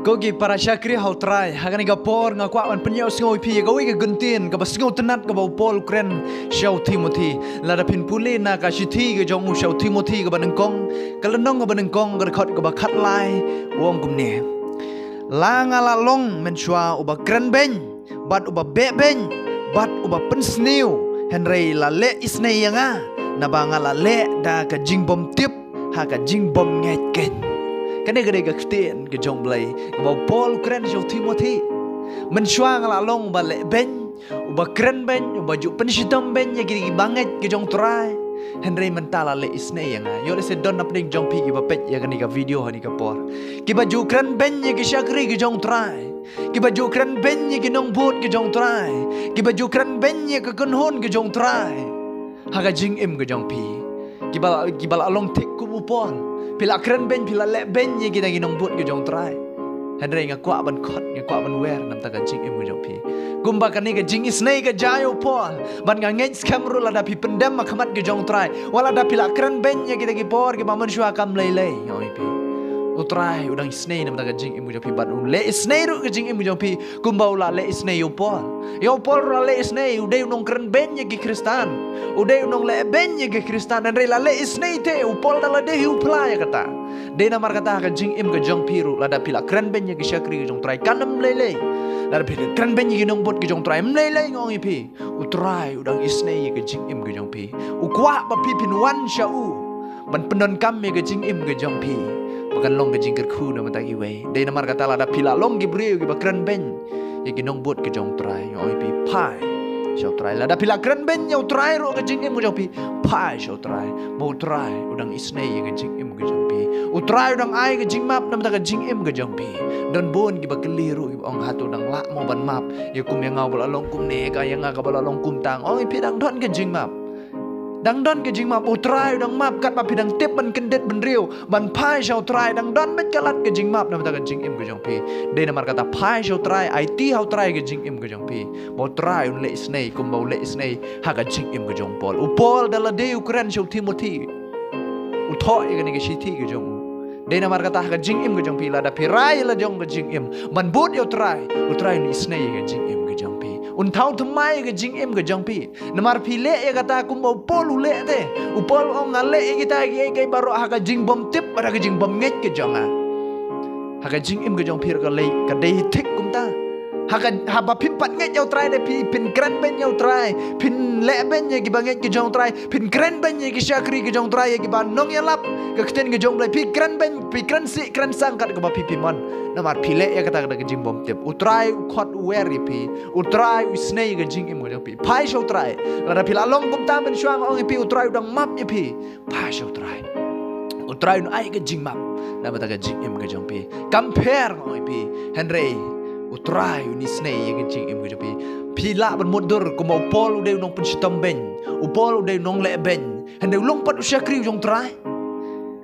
Gogi para syakri hau try hagan iga por nga kwa an penyau sngoi pi ga wi ga guntin ga basngau tenat ga bau pol kren Shau Timothy lada pin puli na ka shithi ga jong Shau Timothy ga banengkong kalenong ga banengkong ga khot ga ba khat lai wong kum ne la nga la long men shwa uba kren ben bat uba be ben bat uba pen sniu henrei la le isne yanga na ba nga la le da ka jing bom tip ha ka jing bom nget ken cái này cái tiền cái dòng play bảo Paul kren Shau Timothy mình xoang là long bà lệ bên bà kren bên bà dụ pensitam bên ya cái banget cái dòng try Henry mentala le isne yang yo le se don update dòng pi bà pet ya cái video hani cái por cái bà dụ kren bên ya cái shakri cái dòng try cái bà dụ kren bên ya cái nong boat cái dòng try cái bà dụ kren bên ya cái con hôn cái dòng try ha cái jing em cái dòng pi cái bà long tek ku Paul pila keren ben pila le ben ye kita ginong but ke jong try Henry nga kwa ban khot nga kwa ban wer nam ta ka jing em jong pi gumba kan ni ka jing isnei ka jayo Paul ban nga ngej kamru la da pi pendam ma khamat ke jong try wala da pila keren ben ye kita gi por ke mamun shwa kam lei oi pi utrai udang isnei nam ta ka jing em jong pi ban le isnei ru ka jing em jong pi gumba ula le isnei yo Paul ra le isnei udai nong keren ben ye gi kristan udai nong le ben ye gi kristan Henry la le isnei te Paul da la de hu playa kata de namar kata ka jing em ka jong piru la da pila keren ben ye gi shakri jong trai kanam lele la da pila keren ben ye gi nong bot gi jong trai lele ngong pi utrai udang isnei ye ka jing em ka jong pi ukwa ba pi pin wan shau ban pendon kam ye ka jing em ka jong pi bukan long ke jingker khu na mata iwe de namar kata la da pila long gi brio gi ba keren ben ye gi nong bot ke jong trai oi pi pai Shau trai la da pila keren ben yo trai ro ke jing em jong pi pai shau trai mo trai udang isnei ye ke jing em ke jong pi utrai udang ai ke jing map na mata ke jing em ke jong pi don bon gi ba keliru gi ong hatu dang la mo ban map ye kum yang ngau bala long kum ne ka yang ga bala long kum tang oi pi dang don ke jing map dang don ke jing map utrai udang map kat ba pi dang tip ban kendet ban riu ban pai shau trai dang don bet kalat ke jing map na mata ke jing em ke jong pi de namar kata pai shau trai IT hau trai ke jing em ke jong pi bo trai un le snei kum bo le snei ha ka jing em ke jong Paul u Paul dala de Ukraine Shau Timothy u tho ye ke shithi ke jong de namar kata ha ka jing em ke jong pi la da pi rai la jong ke jing em ban bot yo trai u trai ni snei ke jing em ke jong pi un thau thmai ke jing em ke jong pi namar pi le ye kata kum bo Paul u le te u Paul ong ngale kita ke baro ha ka jing bom tip ada ke jing bom nget ke jong ha ka jing em ke jong pi ka le ka de thik kum ta ha ba pin pat nget yo trai de pin kren ben yo trai pin le ben ye ki banget ki jong trai pin kren ben ye ki shakri ki jong trai ye ki ban nong ye lap ka kten ki jong blai pi kren ben pi kren si kren sang kat ka ba pi mon namar pi le ye kata ka jing bom tep utrai khot wer ye pi utrai snei ka jing em ka pi pai shau trai la pi la long kum ta ben shwang ong pi utrai dang map ye pi pai shau trai utrai no ai ka jing map na ba ta ka jing em ka jong pi compare ong pi Henry utrai ni snei ye jing em ke jopi pila ban modur ko mau Paul ude nong pensitam ben u Paul ude nong le ben hande long pat shakri jong trai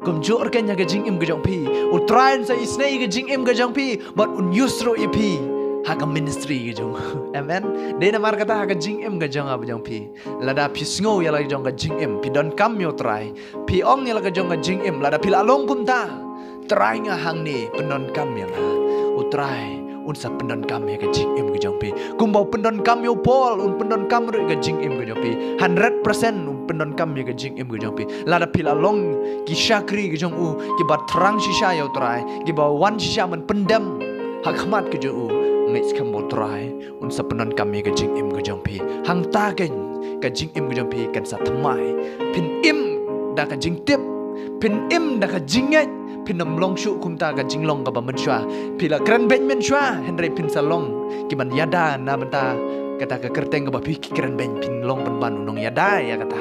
kom jor ken ya ke jing em ke jong pi utrai sa snei ke jing em ke jong pi but un yusro ye pi ha ka ministry ke jong amen de na mar kata ha ka jing em ke jong ab jong pi lada pi sngo ya la jong ka jing em pi don kam yo trai pi ong ya la ka jong ka jing em lada pila long kum ta trai nga hang ni penon kam ya la utrai unsa pendon kam ya ke jing em ke jong pi kumbau pendon kam yo Paul un pendon kam ru ke jing em ke jong pi 100% un pendon kam ya ke jing em ke jong pi lada pila long ki shakri ke jong u ki ba trang shisha yo trai ki ba wan shisha man pendam hak khmat ke jong u ngais kam bo trai unsa pendon kam ya ke jing em ke jong pi hang ta ken ke jing em ke jong pi kan sa thamai pin im da ka jing tip pin im da ka jinget pinam long shu kum ta ka jing long ka ba man shwa pila kran ben men shwa Henry pin salong ki ban yada na banta kata ka kerteng ka ba pi kran ben pin long ban ban unong yada ya kata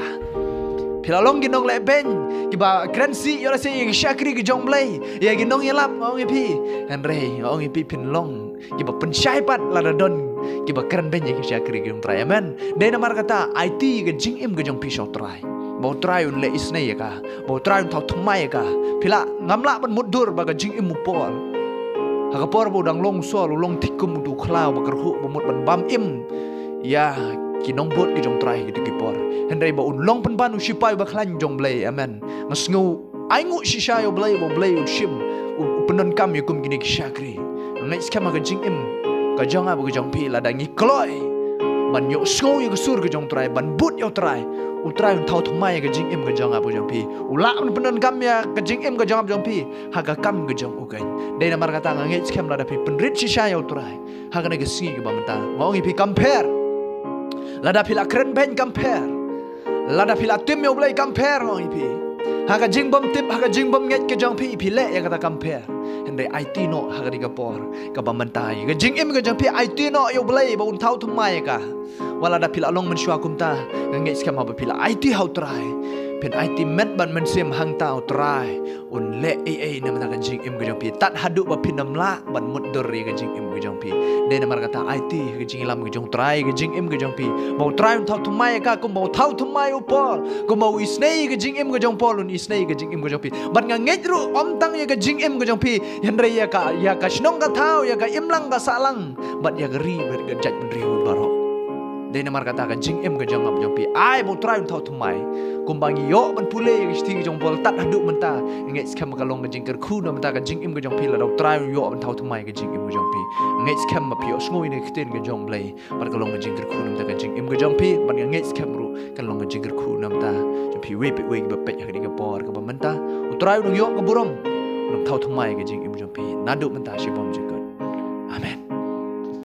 pila long gi nong le ben ki ba kran si yo la se ye shakri ki jong blai ye gi nong yelap ong pi Henry ong pi pin long ki ba pen shai pat la da don ki ba kran ben ye ki shakri ki jong trai amen de na mar kata IT ka jing im ka jong pi shot trai bau trai un le isnei ya ka bau trai un thau thmai ya ka pila ngamla ban mudur baga jing im Paul ha ka por bo dang long so long thikum du khlau ba karhu bo mut ban bam im ya ki nong bot ki jong trai ki por Henry ba un long pan ban u shipai ba khlan jong blai amen ngasngu ai ngu shisha yo blai bo blai u shim u penon kam yo kum gini ki shakri ngai skema ka jing im ka jong abu ka jong pi la dangi kloi ban yo sngau yo sur ka jong trai ban but yo trai utrai un thau thmai ka jing im ka jong abu jong pi ula un penan kam ya ka jing im ka jong abu jong pi ha ka kam ka jong ukai dei na mar kata ngai skem la da pi penrit si sha yo trai ha ka na ka si ka bamta ngongi pi compare la da pi la kren ben compare la da pi la tim yo blai compare ngongi pi ha ka jing bom tip ha ka jing bom ngai ka jong pi pi le ya kata compare Hendai IT no hagari ka por ka bamantai ka jing im ka jang pi IT no yo blai ba un thau thumai ka wala da pila long man shwa kumta ngai skam ha ba pila IT hau trai pen IT met ban man sim hang tau trai un le ai na man ka jing im ka jang pi tat hadu ba pinam la ban mut dor ka jing im ka jang pi de na mar kata IT ka jing lam ka jang trai ka jing im ka jang pi ba trai un thau thumai ka kum ba thau thumai u por kum ba isnei ka jing im ka jang por un isnei ka jing im ka jang pi ban nga ngai ru om tang ya ka jing im ka jang pi Hendai ya ka shnong ka thau ya ka imlang ka salang bat ya ka ri ber ka jaj ban ri baro de na mar kata ka jing im ka jang ab jang pi ai bo trai un thau thumai kumbangi yo ban pule ka sti ka jong bol tat hadu menta ngai skam ka long ka jing ker khu na menta ka jing im ka jang pi la dau trai yo ban thau thumai ka jing im ka jang pi ngai skam ma pio snoi ne khten ka jong blai par ka long ka jing ker khu na menta ka jing im ka jang pi ban ngai skam ru ka long ka jing ker khu na menta jang pi we ba pet ya ka por ka ba menta utrai dong yo ka burom nong thau thumai ka jing im jang pi nadu menta shi bom jing amen